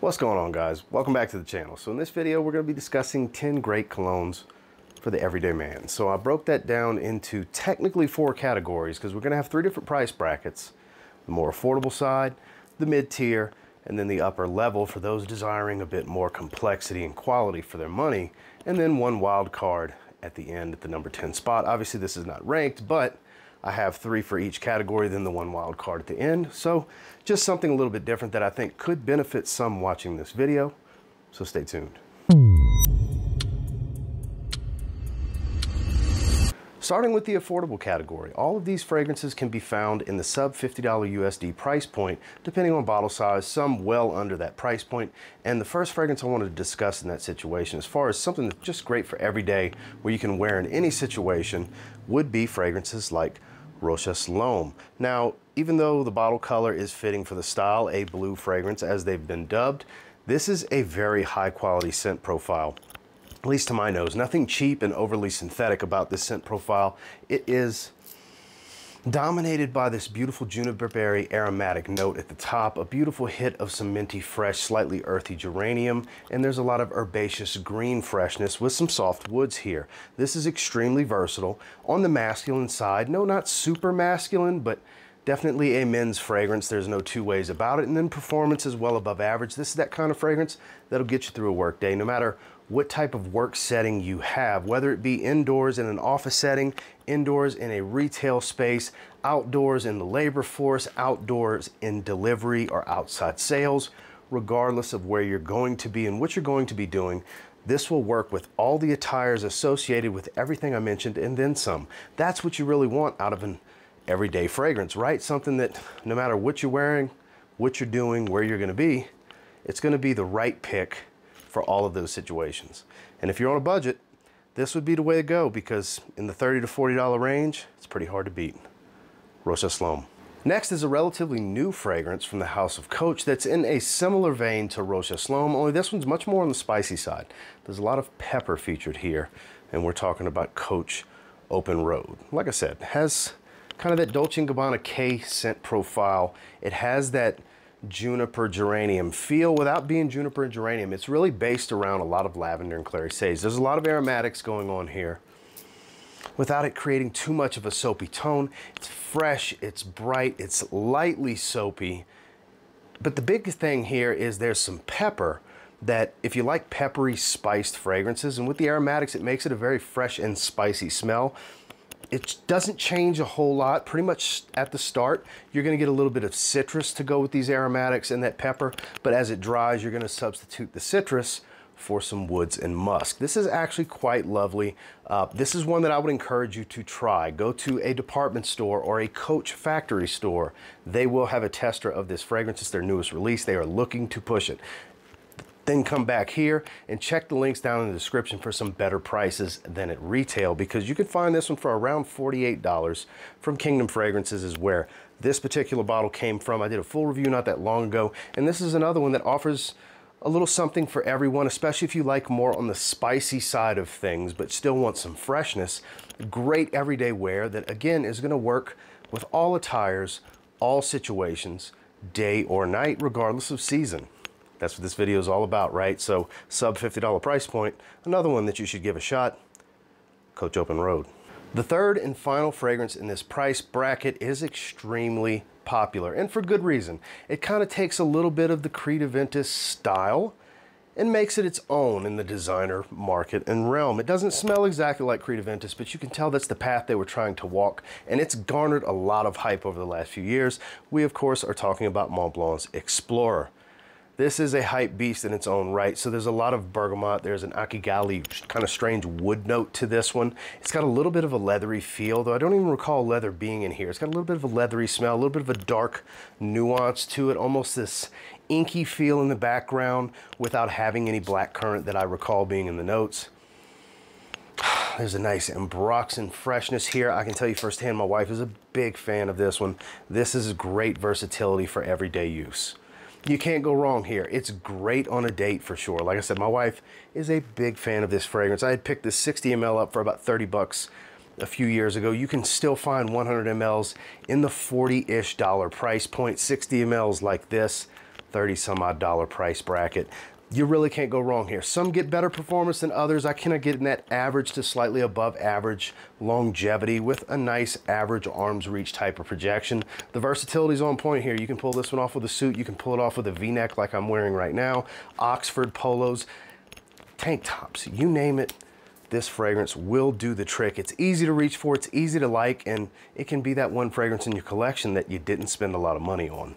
What's going on, guys? Welcome back to the channel. So in this video, we're going to be discussing 10 great colognes for the everyday man. So I broke that down into technically 4 categories because we're going to have 3 different price brackets. The more affordable side, the mid-tier, and then the upper level for those desiring a bit more complexity and quality for their money. And then one wild card at the end at the number 10 spot. Obviously this is not ranked, but I have 3 for each category, then the one wild card at the end. So just something a little bit different that I think could benefit some watching this video. So stay tuned. Starting with the affordable category, all of these fragrances can be found in the sub $50 USD price point, depending on bottle size, some well under that price point. And the first fragrance I wanted to discuss in that situation, as far as something that's just great for every day, where you can wear in any situation, would be fragrances like Rochas L'homme. Now, even though the bottle color is fitting for the style, a blue fragrance as they've been dubbed, this is a very high quality scent profile. At least to my nose. Nothing cheap and overly synthetic about this scent profile. It is dominated by this beautiful juniper berry aromatic note at the top, a beautiful hit of some minty fresh, slightly earthy geranium, and there's a lot of herbaceous green freshness with some soft woods here. This is extremely versatile. On the masculine side, no, not super masculine, but definitely a men's fragrance. There's no two ways about it. And then performance is well above average. This is that kind of fragrance that'll get you through a work day, no matter what type of work setting you have, whether it be indoors in an office setting, indoors in a retail space, outdoors in the labor force, outdoors in delivery or outside sales. Regardless of where you're going to be and what you're going to be doing, this will work with all the attires associated with everything I mentioned and then some. That's what you really want out of an everyday fragrance, right? Something that no matter what you're wearing, what you're doing, where you're going to be, it's going to be the right pick for all of those situations. And if you're on a budget, this would be the way to go, because in the $30 to $40 range, it's pretty hard to beat. Rochas L'homme. Next is a relatively new fragrance from the house of Coach that's in a similar vein to Rochas L'homme, only this one's much more on the spicy side. There's a lot of pepper featured here, and we're talking about Coach Open Road. Like I said, it has kind of that Dolce & Gabbana K scent profile. It has that juniper geranium feel without being juniper and geranium. It's really based around a lot of lavender and clary sage. There's a lot of aromatics going on here without it creating too much of a soapy tone. It's fresh, it's bright, it's lightly soapy. But the biggest thing here is there's some pepper that, if you like peppery spiced fragrances, and with the aromatics it makes it a very fresh and spicy smell. It doesn't change a whole lot. Pretty much at the start, you're going to get a little bit of citrus to go with these aromatics and that pepper, but as it dries, you're going to substitute the citrus for some woods and musk. This is actually quite lovely. This is one that I would encourage you to try. Go to a department store or a Coach factory store. They will have a tester of this fragrance. It's their newest release. They are looking to push it. Then come back here and check the links down in the description for some better prices than at retail, because you can find this one for around $48 from Kingdom Fragrances is where this particular bottle came from. I did a full review not that long ago, and this is another one that offers a little something for everyone, especially if you like more on the spicy side of things but still want some freshness. Great everyday wear that, again, is going to work with all attires, all situations, day or night, regardless of season. That's what this video is all about, right? So sub $50 price point, another one that you should give a shot, Coach Open Road. The third and final fragrance in this price bracket is extremely popular, and for good reason. It kind of takes a little bit of the Creed Aventus style and makes it its own in the designer market and realm. It doesn't smell exactly like Creed Aventus, but you can tell that's the path they were trying to walk, and it's garnered a lot of hype over the last few years. We, of course, are talking about Mont Blanc's Explorer. This is a hype beast in its own right. So there's a lot of bergamot. There's an akigali kind of strange wood note to this one. It's got a little bit of a leathery feel, though I don't even recall leather being in here. It's got a little bit of a leathery smell, a little bit of a dark nuance to it, almost this inky feel in the background without having any black currant that I recall being in the notes. There's a nice ambroxan freshness here. I can tell you firsthand, my wife is a big fan of this one. This is great versatility for everyday use. You can't go wrong here. It's great on a date for sure. Like I said, my wife is a big fan of this fragrance. I had picked this 60 ml up for about 30 bucks a few years ago. You can still find 100 mLs in the $40-ish price point. 60 mLs like this, $30 some odd price bracket. You really can't go wrong here. Some get better performance than others. I cannot get in that average to slightly above average longevity with a nice average arm's reach type of projection. The versatility is on point here. You can pull this one off with a suit. You can pull it off with a V-neck like I'm wearing right now. Oxford polos, tank tops, you name it. This fragrance will do the trick. It's easy to reach for, it's easy to like, and it can be that one fragrance in your collection that you didn't spend a lot of money on.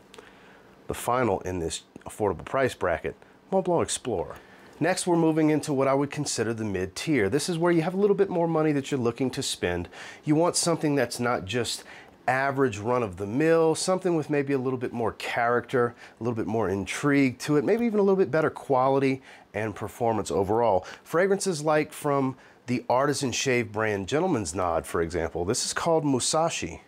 The final in this affordable price bracket, Mont Blanc Explorer. Next, we're moving into what I would consider the mid-tier. This is where you have a little bit more money that you're looking to spend. You want something that's not just average run-of-the-mill, something with maybe a little bit more character, a little bit more intrigue to it, maybe even a little bit better quality and performance overall. Fragrances like from the artisan shave brand Gentleman's Nod, for example. This is called Musashi.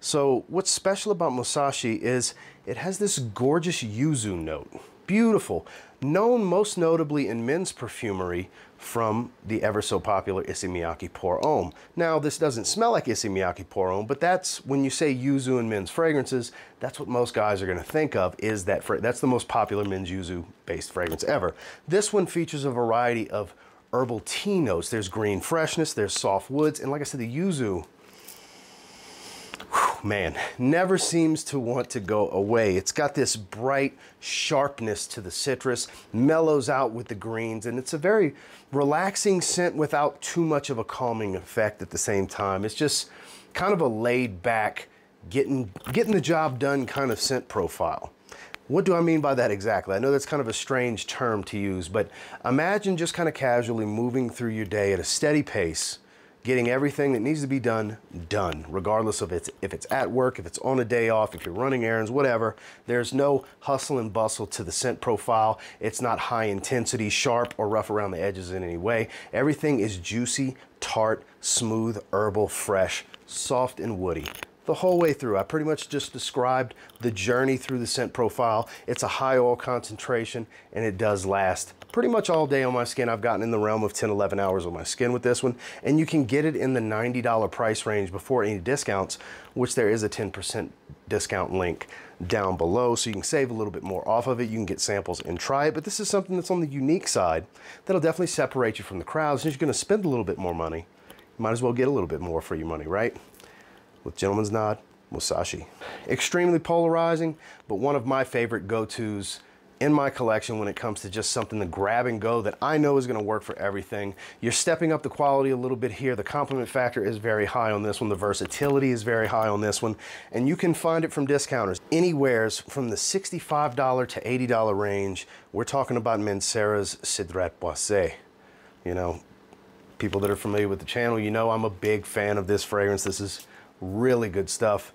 So what's special about Musashi is it has this gorgeous yuzu note. Beautiful. Known most notably in men's perfumery from the ever so popular Issey Miyake Pour Homme. Now, this doesn't smell like Issey Miyake Pour Homme, but that's when you say yuzu in men's fragrances, that's what most guys are going to think of, is that's the most popular men's yuzu-based fragrance ever. This one features a variety of herbal tea notes. There's green freshness, there's soft woods, and like I said, the yuzu, man, never seems to want to go away. It's got this bright sharpness to the citrus, mellows out with the greens, and it's a very relaxing scent without too much of a calming effect at the same time. It's just kind of a laid back, getting the job done kind of scent profile. What do I mean by that exactly? I know that's kind of a strange term to use, but imagine just kind of casually moving through your day at a steady pace, getting everything that needs to be done, regardless of if it's at work, if it's on a day off, if you're running errands, whatever. There's no hustle and bustle to the scent profile. It's not high intensity, sharp, or rough around the edges in any way. Everything is juicy, tart, smooth, herbal, fresh, soft, and woody. The whole way through. I pretty much just described the journey through the scent profile. It's a high oil concentration, and it does last pretty much all day on my skin. I've gotten in the realm of 10, 11 hours on my skin with this one, and you can get it in the $90 price range before any discounts, which there is a 10% discount link down below, so you can save a little bit more off of it. You can get samples and try it, but this is something that's on the unique side that'll definitely separate you from the crowd. Since you're going to spend a little bit more money, you might as well get a little bit more for your money, right? With Gentleman's Nod, Musashi. Extremely polarizing, but one of my favorite go-tos in my collection when it comes to just something to grab and go that I know is going to work for everything. You're stepping up the quality a little bit here. The compliment factor is very high on this one. The versatility is very high on this one. And you can find it from discounters anywheres from the $65 to $80 range. We're talking about Mancera's Cedrat Boise. You know, people that are familiar with the channel, you know I'm a big fan of this fragrance. This is really good stuff.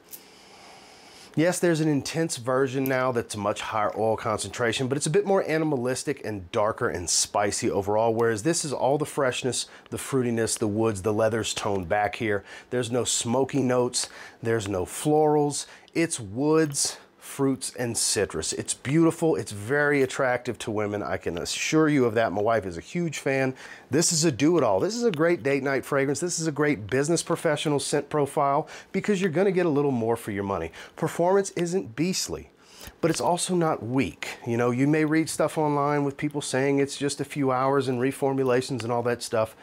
Yes, there's an intense version now that's a much higher oil concentration, but it's a bit more animalistic and darker and spicy overall, whereas this is all the freshness, the fruitiness, the woods, the leathers toned back here. There's no smoky notes, there's no florals. It's woods, fruits, and citrus. It's beautiful. It's very attractive to women. I can assure you of that. My wife is a huge fan. This is a do-it-all. This is a great date night fragrance. This is a great business professional scent profile because you're going to get a little more for your money. Performance isn't beastly, but it's also not weak. You know, you may read stuff online with people saying it's just a few hours and reformulations and all that stuff.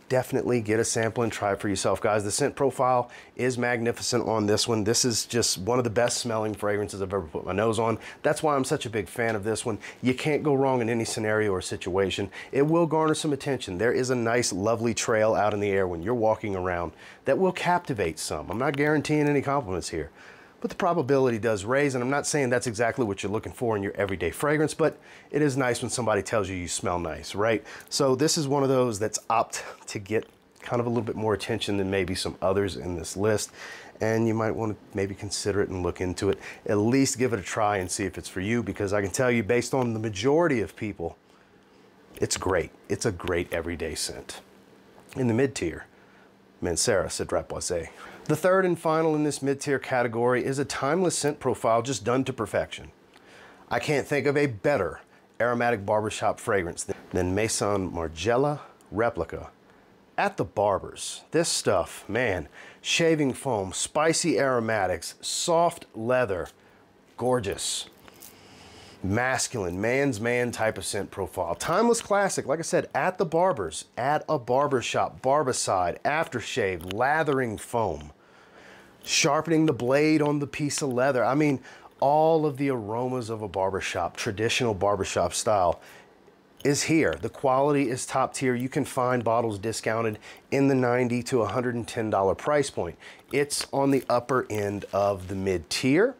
Definitely get a sample and try it for yourself, guys. The scent profile is magnificent on this one. This is just one of the best smelling fragrances I've ever put my nose on. That's why I'm such a big fan of this one. You can't go wrong in any scenario or situation. It will garner some attention. There is a nice, lovely trail out in the air when you're walking around that will captivate some. I'm not guaranteeing any compliments here, but the probability does raise, and I'm not saying that's exactly what you're looking for in your everyday fragrance, but it is nice when somebody tells you you smell nice, right? So this is one of those that's opt to get kind of a little bit more attention than maybe some others in this list, and you might want to maybe consider it and look into it. At least give it a try and see if it's for you, because I can tell you, based on the majority of people, it's great. It's a great everyday scent. In the mid-tier, Mancera Cedrat Boise. The third and final in this mid-tier category is a timeless scent profile just done to perfection. I can't think of a better aromatic barbershop fragrance than Maison Margiela Replica at the Barber's. This stuff, man, shaving foam, spicy aromatics, soft leather, gorgeous. Masculine, man's man type of scent profile. Timeless classic, like I said, at the barber's, at a barber shop, barbicide, aftershave, lathering foam, sharpening the blade on the piece of leather. I mean, all of the aromas of a barbershop, traditional barbershop style, is here. The quality is top tier. You can find bottles discounted in the $90 to $110 price point. It's on the upper end of the mid tier,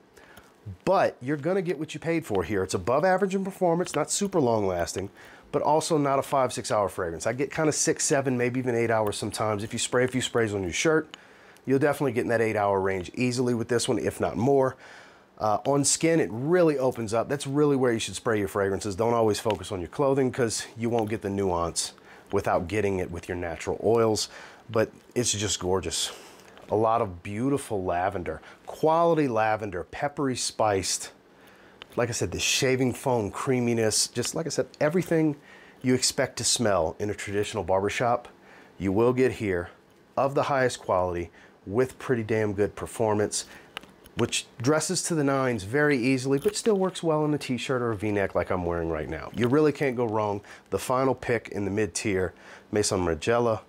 but you're gonna get what you paid for here. It's above average in performance, not super long lasting, but also not a 5-6 hour fragrance. I get kind of 6, 7, maybe even 8 hours sometimes. If you spray a few sprays on your shirt, you'll definitely get in that 8 hour range easily with this one, if not more. On skin, it really opens up. That's really where you should spray your fragrances. Don't always focus on your clothing because you won't get the nuance without getting it with your natural oils, but it's just gorgeous. A lot of beautiful lavender, quality lavender, peppery spiced. Like I said, the shaving foam creaminess, just like I said, everything you expect to smell in a traditional barbershop, you will get here, of the highest quality with pretty damn good performance, which dresses to the nines very easily, but still works well in a t-shirt or a v-neck like I'm wearing right now. You really can't go wrong. The final pick in the mid-tier, Maison Margiela,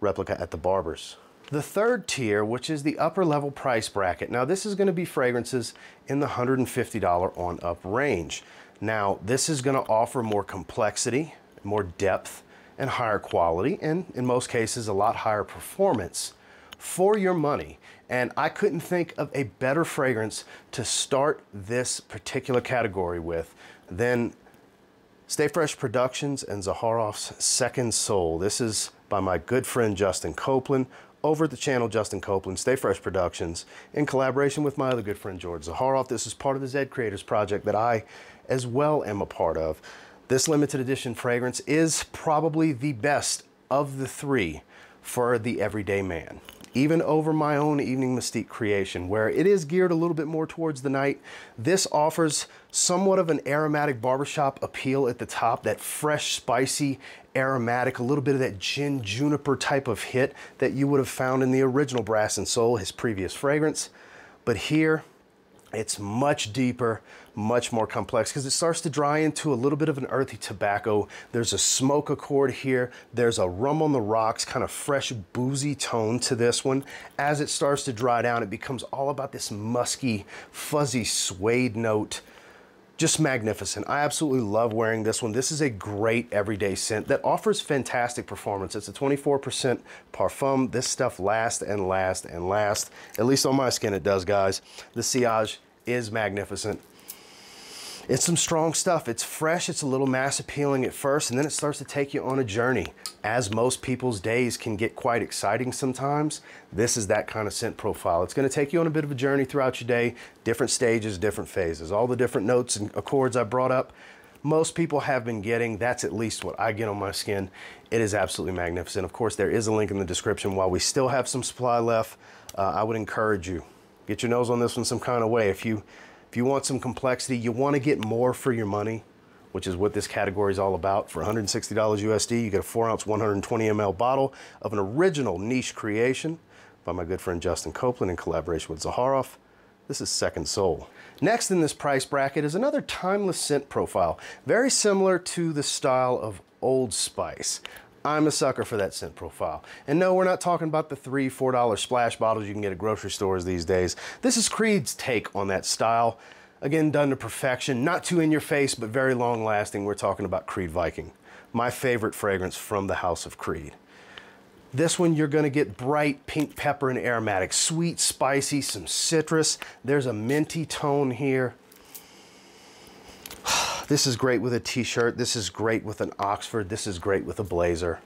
Replica at the Barber's. The third tier, which is the upper level price bracket. Now this is gonna be fragrances in the $150 on up range. Now this is gonna offer more complexity, more depth, and higher quality, and in most cases, a lot higher performance for your money. And I couldn't think of a better fragrance to start this particular category with than Stay Fresh Productions and Zaharoff's Second Soul. This is by my good friend Justin Copeland over at the channel Justin Copeland, Stay Fresh Productions, in collaboration with my other good friend George Zaharoff. This is part of the Zed Creators Project that I as well am a part of. This limited edition fragrance is probably the best of the three for the everyday man. Even over my own Evening Mystique creation, where it is geared a little bit more towards the night, this offers somewhat of an aromatic barbershop appeal at the top, that fresh, spicy, aromatic, a little bit of that gin juniper type of hit that you would have found in the original Brass and Soul, his previous fragrance. But here, it's much deeper, much more complex because it starts to dry into a little bit of an earthy tobacco. There's a smoke accord here. There's a rum on the rocks, kind of fresh, boozy tone to this one. As it starts to dry down, it becomes all about this musky, fuzzy suede note. Just magnificent. I absolutely love wearing this one. This is a great everyday scent that offers fantastic performance. It's a 24% Parfum. This stuff lasts and lasts and lasts. At least on my skin it does, guys. The sillage is magnificent. It's some strong stuff. It's fresh, it's a little mass appealing at first, and then it starts to take you on a journey. As most people's days can get quite exciting sometimes, this is that kind of scent profile. It's gonna take you on a bit of a journey throughout your day, different stages, different phases. All the different notes and accords I brought up, most people have been getting. That's at least what I get on my skin. It is absolutely magnificent. Of course, there is a link in the description. While we still have some supply left, I would encourage you, get your nose on this one some kind of way. If you want some complexity, you want to get more for your money, which is what this category is all about. For $160 USD, you get a 4-ounce, 120 ml bottle of an original niche creation by my good friend Justin Copeland in collaboration with Zaharoff. This is Second Soul. Next in this price bracket is another timeless scent profile, very similar to the style of Old Spice. I'm a sucker for that scent profile. And no, we're not talking about the $3, $4 splash bottles you can get at grocery stores these days. This is Creed's take on that style. Again, done to perfection, not too in your face, but very long lasting. We're talking about Creed Viking, my favorite fragrance from the House of Creed. This one, you're gonna get bright pink pepper and aromatic, sweet, spicy, some citrus. There's a minty tone here. This is great with a t-shirt. This is great with an Oxford. This is great with a blazer.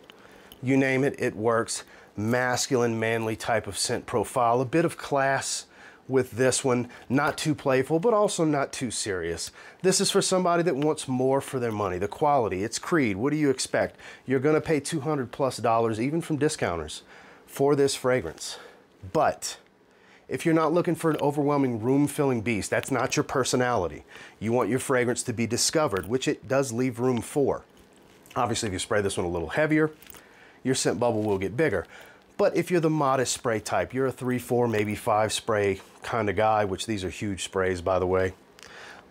You name it, it works. Masculine, manly type of scent profile. A bit of class with this one. Not too playful, but also not too serious. This is for somebody that wants more for their money. The quality, it's Creed. What do you expect? You're gonna pay $200+ even from discounters for this fragrance. But if you're not looking for an overwhelming room-filling beast, that's not your personality. You want your fragrance to be discovered, which it does leave room for. Obviously, if you spray this one a little heavier, your scent bubble will get bigger. But if you're the modest spray type, you're a 3, 4, maybe 5 spray kind of guy, which these are huge sprays, by the way.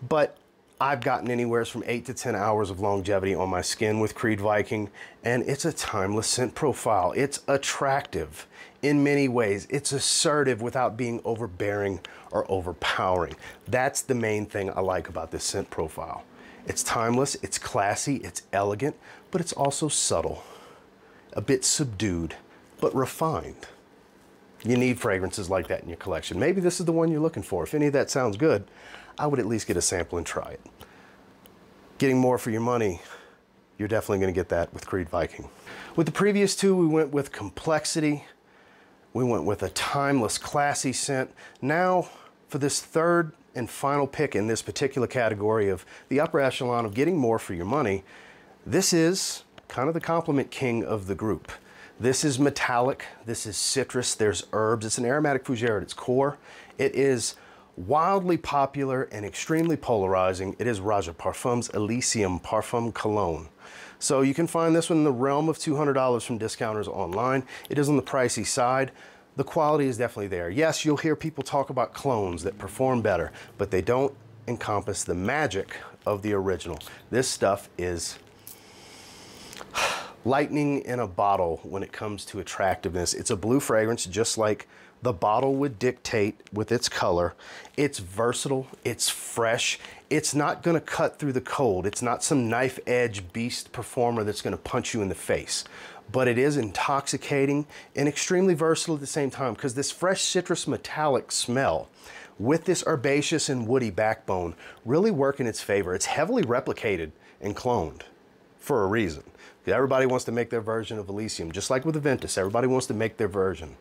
But I've gotten anywhere from 8 to 10 hours of longevity on my skin with Creed Viking, and it's a timeless scent profile. It's attractive in many ways. It's assertive without being overbearing or overpowering. That's the main thing I like about this scent profile. It's timeless, it's classy, it's elegant, but it's also subtle, a bit subdued, but refined. You need fragrances like that in your collection. Maybe this is the one you're looking for. If any of that sounds good, I would at least get a sample and try it. Getting more for your money, you're definitely going to get that with Creed Viking. With the previous two, we went with complexity. We went with a timeless, classy scent. Now, for this third and final pick in this particular category of the upper echelon of getting more for your money, this is kind of the compliment king of the group. This is metallic, this is citrus, there's herbs. It's an aromatic fougere at its core. It is wildly popular and extremely polarizing. It is Roja Parfums Elysium Parfum Cologne. So you can find this one in the realm of $200 from discounters online. It is on the pricey side. The quality is definitely there. Yes, you'll hear people talk about clones that perform better, but they don't encompass the magic of the original. This stuff is lightning in a bottle when it comes to attractiveness. It's a blue fragrance, just like the bottle would dictate with its color. It's versatile, it's fresh, it's not gonna cut through the cold. It's not some knife edge beast performer that's gonna punch you in the face. But it is intoxicating and extremely versatile at the same time, because this fresh citrus metallic smell with this herbaceous and woody backbone really work in its favor. It's heavily replicated and cloned for a reason. Everybody wants to make their version of Elysium, just like with Aventus. Everybody wants to make their version.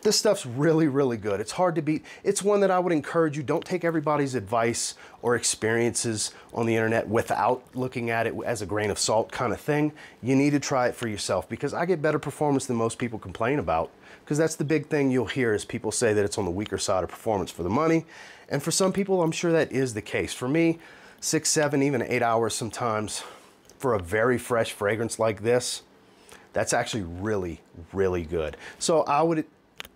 This stuff's really, really good. It's hard to beat. It's one that I would encourage you, don't take everybody's advice or experiences on the internet without looking at it as a grain of salt kind of thing. You need to try it for yourself, because I get better performance than most people complain about, because that's the big thing you'll hear is people say that it's on the weaker side of performance for the money. And for some people, I'm sure that is the case. For me, 6, 7, even 8 hours sometimes for a very fresh fragrance like this, that's actually really, really good. So I would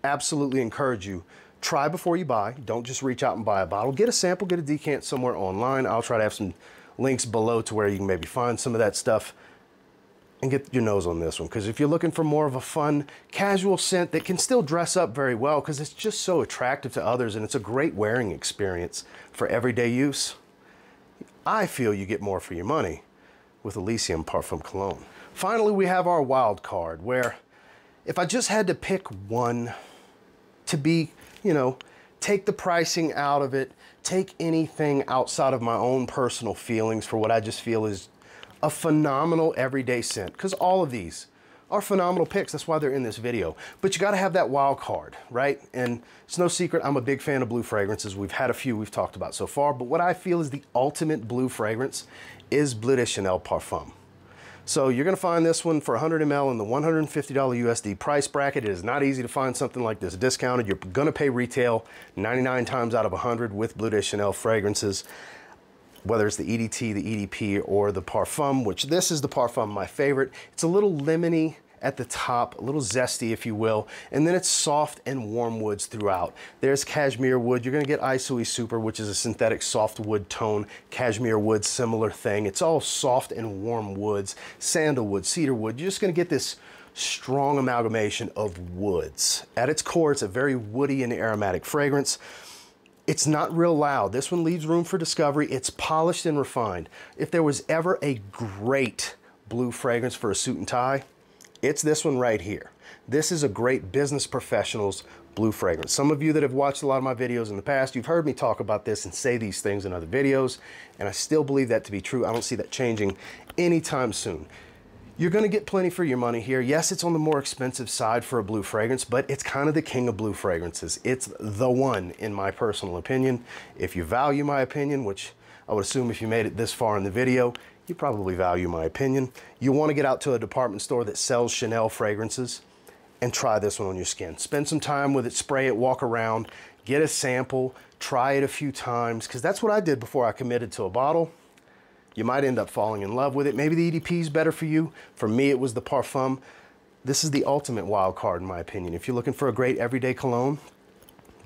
absolutely encourage you, try before you buy. Don't just reach out and buy a bottle. Get a sample, get a decant somewhere online. I'll try to have some links below to where you can maybe find some of that stuff, and get your nose on this one. Because if you're looking for more of a fun, casual scent that can still dress up very well, because it's just so attractive to others and it's a great wearing experience for everyday use, I feel you get more for your money with Elysium Parfum Cologne. Finally, we have our wild card, where if I just had to pick one to be, you know, take the pricing out of it, take anything outside of my own personal feelings for what I just feel is a phenomenal everyday scent, because all of these are phenomenal picks. That's why they're in this video. But you got to have that wild card, right? And it's no secret, I'm a big fan of blue fragrances. We've had a few we've talked about so far, but what I feel is the ultimate blue fragrance is Bleu de Chanel Parfum. So you're going to find this one for 100 ml in the $150 USD price bracket. It is not easy to find something like this discounted. You're going to pay retail 99 times out of 100 with Bleu de Chanel fragrances, whether it's the EDT, the EDP, or the Parfum, which this is the Parfum, my favorite. It's a little lemony at the top, a little zesty, if you will, and then it's soft and warm woods throughout. There's cashmere wood. You're gonna get Isoi Super, which is a synthetic soft wood tone. Cashmere wood, similar thing. It's all soft and warm woods, sandalwood, cedar wood. You're just gonna get this strong amalgamation of woods. At its core, it's a very woody and aromatic fragrance. It's not real loud. This one leaves room for discovery. It's polished and refined. If there was ever a great blue fragrance for a suit and tie, it's this one right here. This is a great business professional's blue fragrance. Some of you that have watched a lot of my videos in the past, you've heard me talk about this and say these things in other videos, and I still believe that to be true. I don't see that changing anytime soon. You're gonna get plenty for your money here. Yes, it's on the more expensive side for a blue fragrance, but it's kind of the king of blue fragrances. It's the one, in my personal opinion. If you value my opinion, which I would assume if you made it this far in the video, you probably value my opinion. You want to get out to a department store that sells Chanel fragrances and try this one on your skin. Spend some time with it, spray it, walk around, get a sample, try it a few times, because that's what I did before I committed to a bottle. You might end up falling in love with it. Maybe the EDP is better for you. For me, it was the Parfum. This is the ultimate wild card, in my opinion. If you're looking for a great everyday cologne,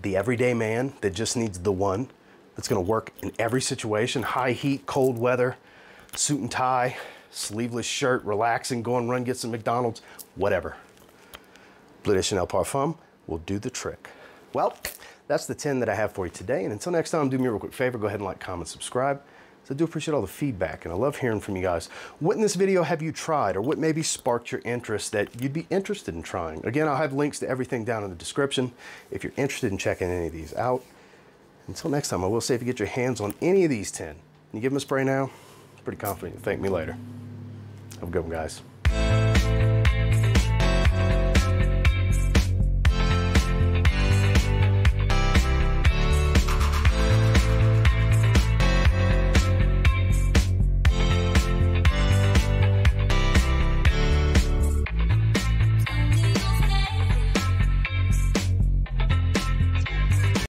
the everyday man that just needs the one, that's gonna work in every situation. High heat, cold weather, suit and tie, sleeveless shirt, relaxing, go and run, get some McDonald's, whatever. Bleu de Chanel Parfum will do the trick. Well, that's the 10 that I have for you today. And until next time, do me a real quick favor, go ahead and like, comment, subscribe. So I do appreciate all the feedback, and I love hearing from you guys. What in this video have you tried, or what maybe sparked your interest that you'd be interested in trying? Again, I'll have links to everything down in the description if you're interested in checking any of these out. Until next time, I will say if you get your hands on any of these 10, and you give them a spray now, I'm pretty confident you'll thank me later. Have a good one, guys.